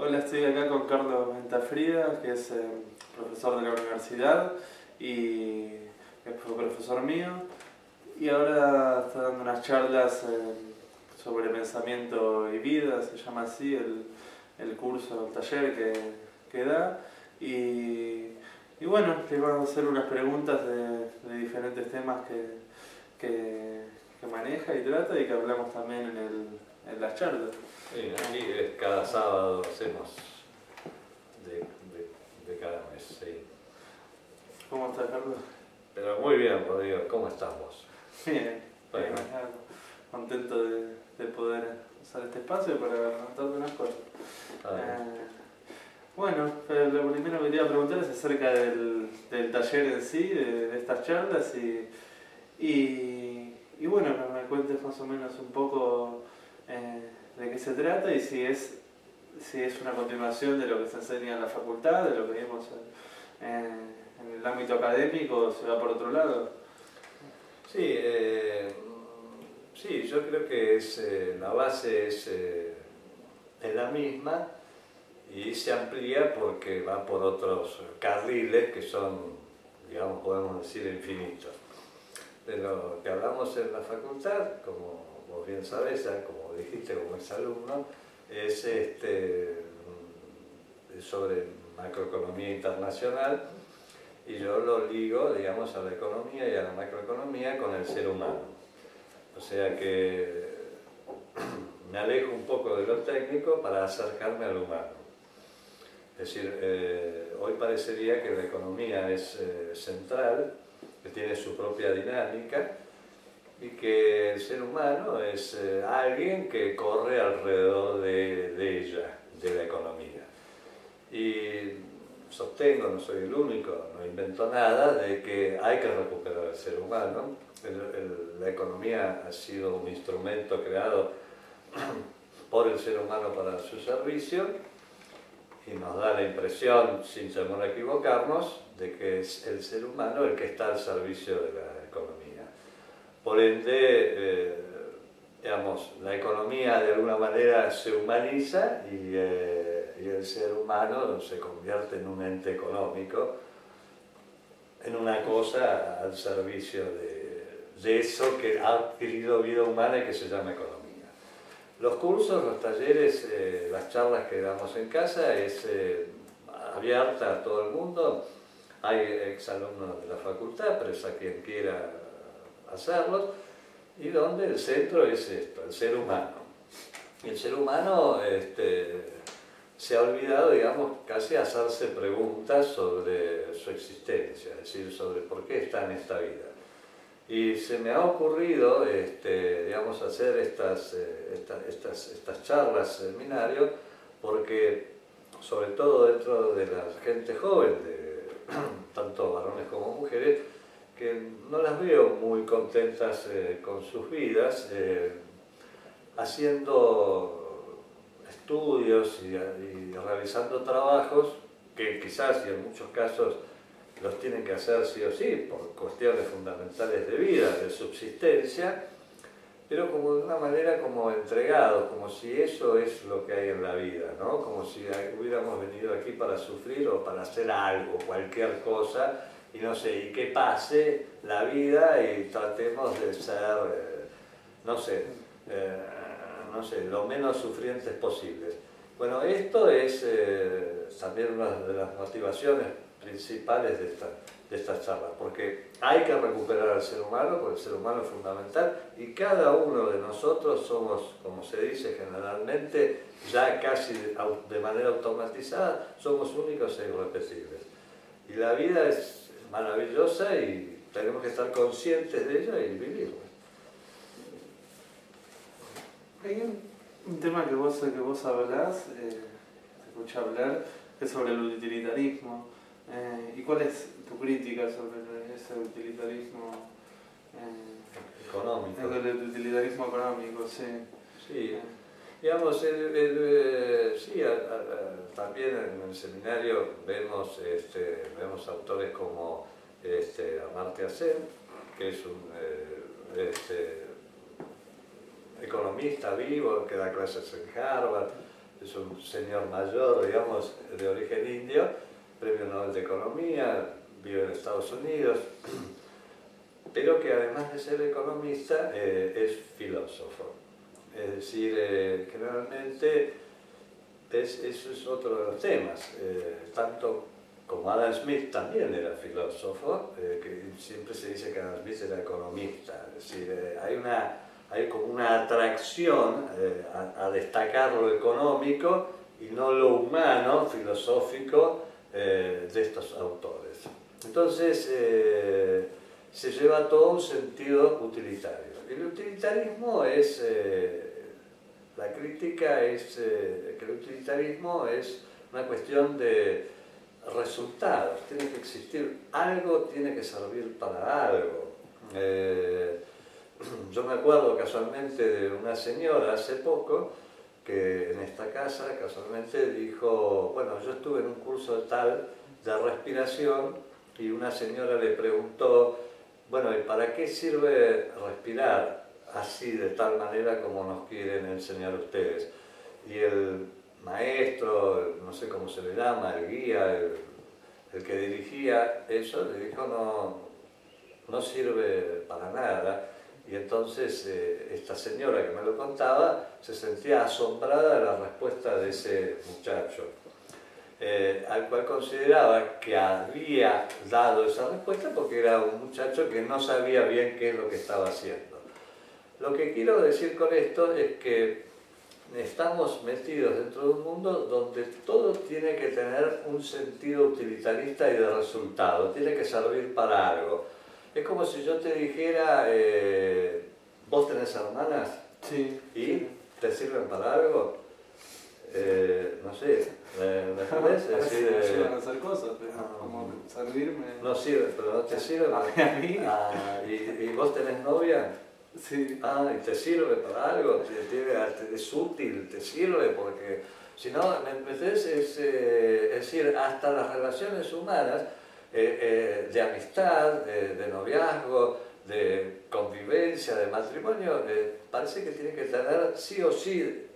Hola, estoy acá con Carlos Ventafría, que es profesor de la universidad y fue profesor mío. Y ahora está dando unas charlas sobre pensamiento y vida, se llama así el curso, el taller que da. Y bueno, le vamos a hacer unas preguntas de diferentes temas que maneja y trata y que hablamos también en las charlas. Sí, aquí cada sábado hacemos de cada mes, sí. ¿Cómo estás, Carlos? Pero muy bien, Rodrigo, ¿cómo estás vos? Bien, Bueno. contento de poder usar este espacio para contarte unas cosas. Bueno, lo primero que te iba a preguntar es acerca del taller en sí, de estas charlas y bueno, que me cuentes más o menos un poco de qué se trata y si es una continuación de lo que se enseña en la facultad, de lo que vimos en el ámbito académico, o se va por otro lado. Sí, sí, yo creo que la base es la misma y se amplía porque va por otros carriles que son, digamos, podemos decir, infinitos. De lo que hablamos en la facultad, como vos bien sabés, ya como dijiste como exalumno, es sobre macroeconomía internacional y yo lo ligo, digamos, a la economía y a la macroeconomía con el ser humano. O sea que me alejo un poco de lo técnico para acercarme al humano. Es decir, hoy parecería que la economía es central, que tiene su propia dinámica y que el ser humano es alguien que corre alrededor de ella, de la economía. Y sostengo, no soy el único, no invento nada, de que hay que recuperar el ser humano. La economía ha sido un instrumento creado por el ser humano para su servicio y nos da la impresión, sin temor a equivocarnos, de que es el ser humano el que está al servicio de la economía. Por ende, digamos, la economía de alguna manera se humaniza y el ser humano se convierte en un ente económico, en una cosa al servicio de eso que ha adquirido vida humana y que se llama economía. Los cursos, los talleres, las charlas que damos en casa es abierta a todo el mundo. Hay exalumnos de la facultad, pero es a quien quiera hacerlos, y donde el centro es esto, el ser humano. Y el ser humano se ha olvidado, digamos, casi hacerse preguntas sobre su existencia, es decir, sobre por qué está en esta vida. Y se me ha ocurrido, digamos, hacer estas charlas, seminarios, porque, sobre todo dentro de la gente joven, tanto varones como mujeres, que no las veo muy contentas con sus vidas, haciendo estudios y realizando trabajos que quizás y en muchos casos los tienen que hacer sí o sí por cuestiones fundamentales de vida, de subsistencia, pero como de una manera como entregados, como si eso es lo que hay en la vida, ¿no? Como si hubiéramos venido aquí para sufrir o para hacer algo, cualquier cosa, y no sé, y que pase la vida y tratemos de ser, no sé, lo menos sufrientes posibles. Bueno, esto es también una de las motivaciones principales de estas charlas, porque hay que recuperar al ser humano, porque el ser humano es fundamental, y cada uno de nosotros somos, como se dice generalmente, ya casi de manera automatizada, somos únicos e irrepetibles. Y la vida es maravillosa y tenemos que estar conscientes de ella y vivirla. Hay un tema que vos hablás, se escucha hablar, que es sobre el utilitarismo. ¿Y cuál es tu crítica sobre ese utilitarismo económico? El utilitarismo económico, sí. Sí, digamos, sí, también en el seminario vemos autores como Amartya Sen, que es un economista vivo, que da clases en Harvard, es un señor mayor, digamos, de origen indio, premio Nobel de Economía, vive en Estados Unidos, pero que además de ser economista es filósofo. Es decir, generalmente eso es otro de los temas, tanto como Adam Smith también era filósofo, que siempre se dice que Adam Smith era economista, es decir, hay como una atracción a destacar lo económico y no lo humano, filosófico, de estos autores. Entonces se lleva todo un sentido utilitario. El utilitarismo es, la crítica es que el utilitarismo es una cuestión de resultados, tiene que existir algo, tiene que servir para algo. Yo me acuerdo casualmente de una señora hace poco que en esta casa casualmente dijo, bueno, yo estuve en un curso tal de respiración y una señora le preguntó, bueno, ¿y para qué sirve respirar así de tal manera como nos quieren enseñar ustedes? Y el maestro, no sé cómo se le llama, el guía, el que dirigía eso, le dijo no sirve para nada. Y entonces esta señora que me lo contaba se sentía asombrada de la respuesta de ese muchacho, al cual consideraba que había dado esa respuesta porque era un muchacho que no sabía bien qué es lo que estaba haciendo. Lo que quiero decir con esto es que estamos metidos dentro de un mundo donde todo tiene que tener un sentido utilitarista y de resultado, tiene que servir para algo. Es como si yo te dijera, ¿vos tenés hermanas? Sí. ¿Y te sirven para algo? No sé, ¿me entendés? Es decir, me ayudan a hacer cosas, pero como servirme... No sirve, pero no te sirve. A mí. ¿Y vos tenés novia? Sí. ¿Y te sirve para algo? ¿Es útil? ¿Te sirve? Porque si no, ¿me entendés? Es decir, hasta las relaciones humanas, de amistad, de noviazgo, de convivencia, de matrimonio, parece que tiene que tener sí o sí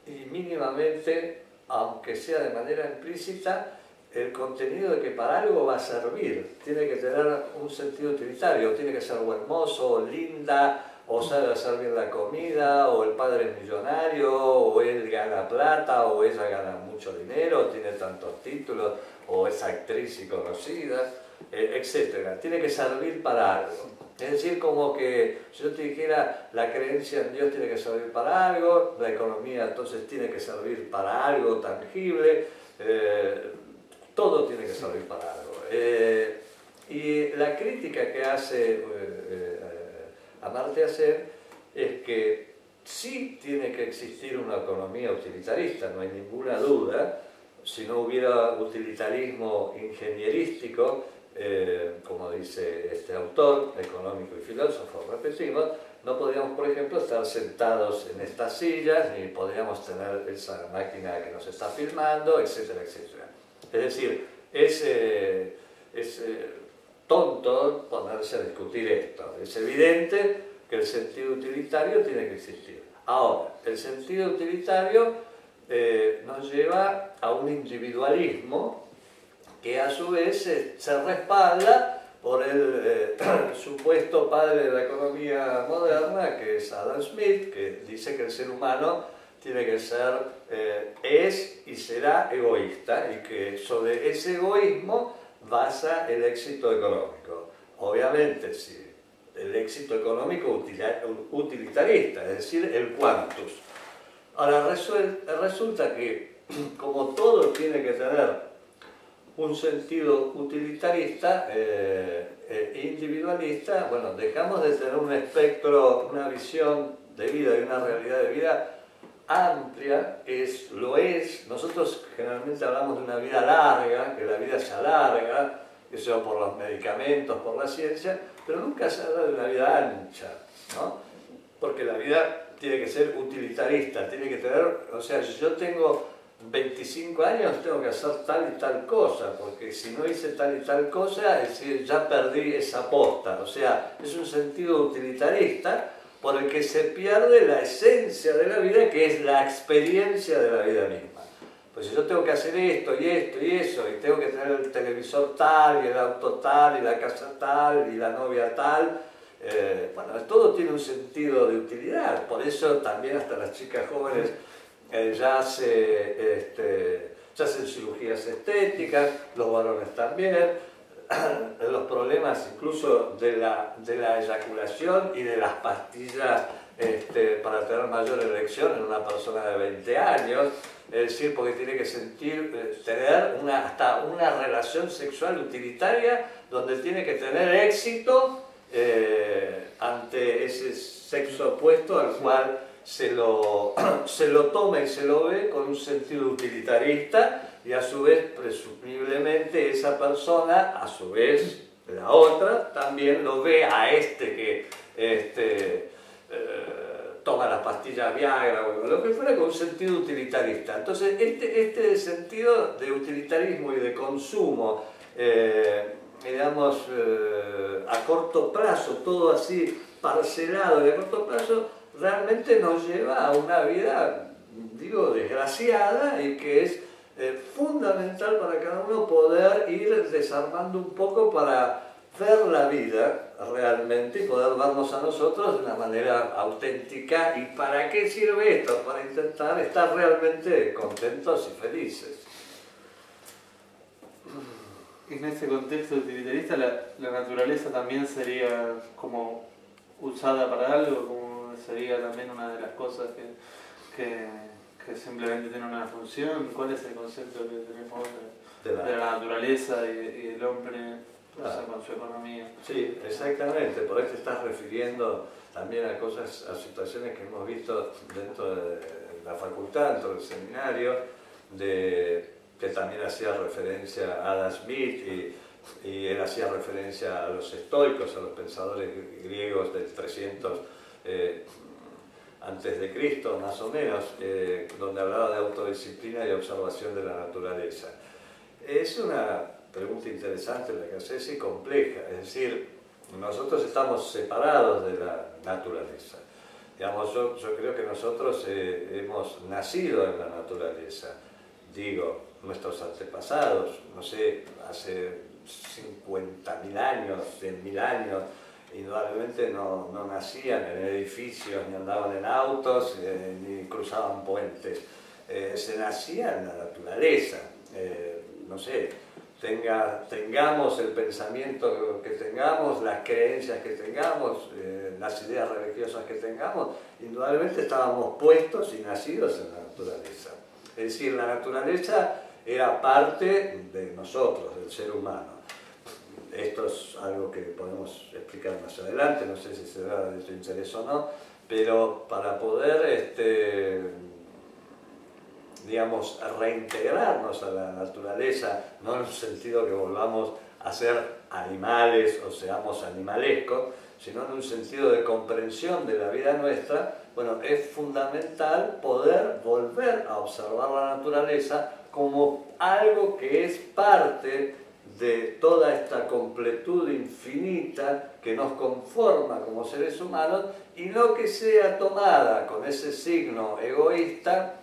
y mínimamente, aunque sea de manera implícita, el contenido de que para algo va a servir. Tiene que tener un sentido utilitario, tiene que ser buen mozo, linda, o sabe hacer bien la comida, o el padre es millonario, o él gana plata, o ella gana mucho dinero, tiene tantos títulos, o es actriz y conocida, etc. Tiene que servir para algo. Es decir, como que si yo te dijera la creencia en Dios tiene que servir para algo, la economía entonces tiene que servir para algo tangible, todo tiene que servir para algo. Y la crítica que hace Amartya Sen es que sí tiene que existir una economía utilitarista, no hay ninguna duda. Si no hubiera utilitarismo ingenierístico, como dice este autor, económico y filósofo, repetimos, no podríamos, por ejemplo, estar sentados en estas sillas, ni podríamos tener esa máquina que nos está filmando, etcétera, etcétera. Es decir, es tonto ponerse a discutir esto. Es evidente que el sentido utilitario tiene que existir. Ahora, el sentido utilitario nos lleva a un individualismo que a su vez se respalda por el supuesto padre de la economía moderna, que es Adam Smith, que dice que el ser humano tiene que ser, es y será egoísta, y que sobre ese egoísmo basa el éxito económico. Obviamente, si el éxito económico utilitarista, es decir, el quantus. Ahora, resulta que, como todo tiene que tener un sentido utilitarista individualista, bueno, dejamos de tener un espectro, una visión de vida y una realidad de vida amplia, lo es. Nosotros generalmente hablamos de una vida larga, que la vida se alarga, que sea por los medicamentos, por la ciencia, pero nunca se habla de una vida ancha, ¿no? Porque la vida tiene que ser utilitarista, tiene que tener, o sea, si yo tengo 25 años tengo que hacer tal y tal cosa, porque si no hice tal y tal cosa, es decir, ya perdí esa posta. O sea, es un sentido utilitarista por el que se pierde la esencia de la vida, que es la experiencia de la vida misma. Pues si yo tengo que hacer esto y esto y eso, y tengo que tener el televisor tal, y el auto tal, y la casa tal, y la novia tal, bueno, todo tiene un sentido de utilidad. Por eso también hasta las chicas jóvenes ya hacen cirugías estéticas, los varones también. Los problemas incluso de la eyaculación y de las pastillas para tener mayor erección en una persona de 20 años, es decir, porque tiene que tener hasta una relación sexual utilitaria donde tiene que tener éxito ante ese sexo opuesto al cual se lo toma y se lo ve con un sentido utilitarista, y a su vez, presumiblemente, esa persona, a su vez, la otra, también lo ve a que toma las pastillas Viagra o lo que fuera, con un sentido utilitarista. Entonces, este sentido de utilitarismo y de consumo, digamos, a corto plazo, todo así parcelado y a corto plazo, realmente nos lleva a una vida, digo, desgraciada, y que es fundamental para cada uno poder ir desarmando un poco para ver la vida realmente y poder vernos a nosotros de una manera auténtica. ¿Y para qué sirve esto? Para intentar estar realmente contentos y felices. En ese contexto utilitarista, la naturaleza también sería como usada para algo, como sería también una de las cosas que simplemente tiene una función. ¿Cuál es el concepto que tenemos de la naturaleza y del hombre, o sea, con su economía? Sí, exactamente. Por ahí te estás refiriendo también a situaciones que hemos visto dentro de la facultad, dentro del seminario, que también hacía referencia a Adam Smith, y él hacía referencia a los estoicos, a los pensadores griegos del 300 antes de Cristo, más o menos, donde hablaba de autodisciplina y observación de la naturaleza. Es una pregunta interesante la que haces y compleja. Es decir, nosotros estamos separados de la naturaleza. Digamos, yo creo que nosotros hemos nacido en la naturaleza. Digo, nuestros antepasados, no sé, hace 50.000 años, 100.000 años, indudablemente no nacían en edificios, ni andaban en autos, ni cruzaban puentes. Se nacía en la naturaleza. No sé, tengamos el pensamiento que tengamos, las creencias que tengamos, las ideas religiosas que tengamos, indudablemente estábamos puestos y nacidos en la naturaleza. Es decir, la naturaleza era parte de nosotros, del ser humano. Esto es algo que podemos explicar más adelante, no sé si será de tu interés o no, pero para poder, digamos, reintegrarnos a la naturaleza, no en el sentido que volvamos a ser animales o seamos animalescos, sino en un sentido de comprensión de la vida nuestra, bueno, es fundamental poder volver a observar la naturaleza como algo que es parte de toda esta completud infinita que nos conforma como seres humanos, y no que sea tomada con ese signo egoísta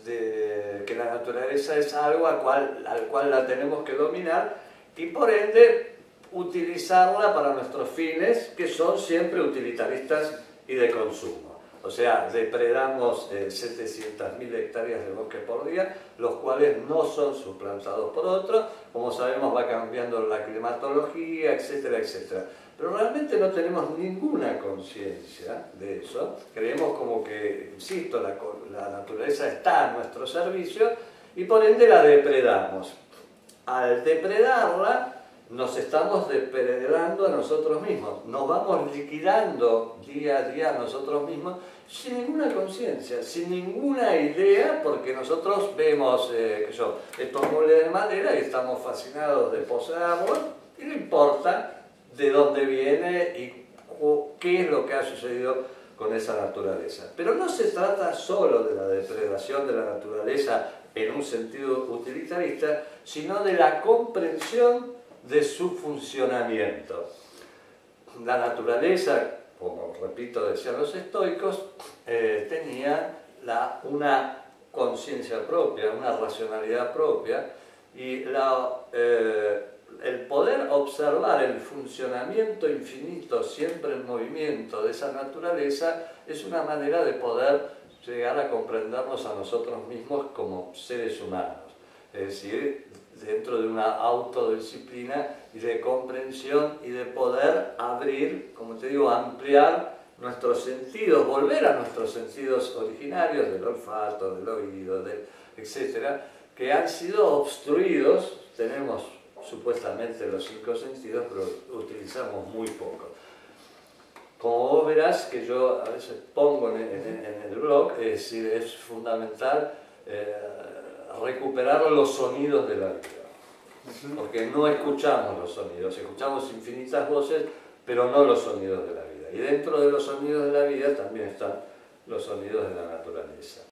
de que la naturaleza es algo al cual la tenemos que dominar y por ende utilizarla para nuestros fines, que son siempre utilitaristas y de consumo. O sea, depredamos 700.000 hectáreas de bosque por día, los cuales no son suplantados por otros. Como sabemos, va cambiando la climatología, etcétera, etcétera. Pero realmente no tenemos ninguna conciencia de eso. Creemos como que, insisto, la naturaleza está a nuestro servicio y por ende la depredamos. Al depredarla, nos estamos depredando a nosotros mismos, nos vamos liquidando día a día a nosotros mismos sin ninguna conciencia, sin ninguna idea, porque nosotros vemos estos muebles de madera y estamos fascinados de poseerlos y no importa de dónde viene y qué es lo que ha sucedido con esa naturaleza. Pero no se trata solo de la depredación de la naturaleza en un sentido utilitarista, sino de la comprensión de su funcionamiento. La naturaleza, como repito decían los estoicos, tenían una conciencia propia, una racionalidad propia, y el poder observar el funcionamiento infinito, siempre en movimiento de esa naturaleza, es una manera de poder llegar a comprendernos a nosotros mismos como seres humanos. Es decir, dentro de una autodisciplina y de comprensión y de poder abrir, como te digo, ampliar nuestros sentidos, volver a nuestros sentidos originarios del olfato, del oído, etcétera, que han sido obstruidos. Tenemos supuestamente los 5 sentidos, pero utilizamos muy poco. Como vos verás, que yo a veces pongo en el blog, es decir, es fundamental recuperar los sonidos de la vida, porque no escuchamos los sonidos, escuchamos infinitas voces, pero no los sonidos de la vida. Y dentro de los sonidos de la vida también están los sonidos de la naturaleza.